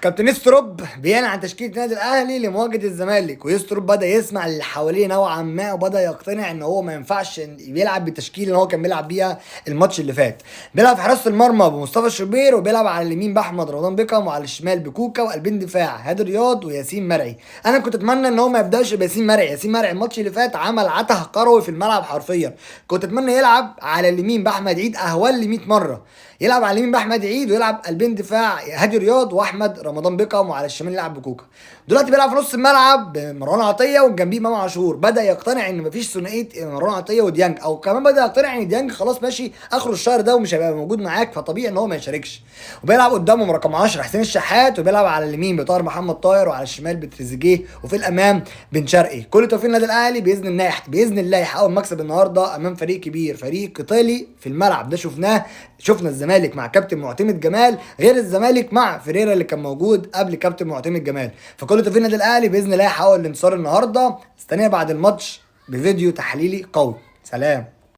كابتن يستروب بيعلن عن تشكيله النادي الاهلي لمواجهه الزمالك، ويستروب بدا يسمع اللي حواليه نوعا ما وبدا يقتنع ان هو ما ينفعش يلعب بالتشكيله اللي هو كان بيلعب بيها الماتش اللي فات. بيلعب في حراسه المرمى بمصطفى الشوبير، وبيلعب على اليمين باحمد رمضان بيكم، وعلى الشمال بكوكا، وقلبين دفاع هادي رياض وياسين مرعي. انا كنت اتمنى ان هو ما يبداش بياسين مرعي. ياسين مرعي الماتش اللي فات عمل عته كروي في الملعب حرفيا. كنت اتمنى يلعب على اليمين باحمد عيد اهون لي 100 مره، يلعب على اليمين باحمد عيد ويلعب قلبين دفاع هادي رياض واحمد رمضان بيكم، وعلى الشمال يلعب بكوكا. دلوقتي بيلعب في نص الملعب بمروان عطيه وجنبيه امام عاشور. بدا يقتنع ان مفيش ثنائيه مروان عطيه وديانج، او كمان بدا يقتنع ان ديانج خلاص ماشي اخر الشهر ده ومش هيبقى موجود معاك، فطبيعي ان هو ما يشاركش. وبيلعب قدامهم رقم 10 حسين الشحات، وبيلعب على اليمين بطاهر محمد طاهر، وعلى الشمال بتريزيجيه، وفي الامام بن شرقي. كل توفيق النادي الاهلي باذن الله يحققوا المكسب النهارده امام فريق كبير، فريق قتالي في الملعب ده. شفنا الزمالك مع كابتن معتمد جمال غير الزمالك مع فيريرا اللي كان موجود قبل كابتن معتمد جمال. فكل توفيق النادي الاهلي باذن الله يحقق الانتصار النهارده. استنى بعد الماتش بفيديو تحليلي قوي. سلام.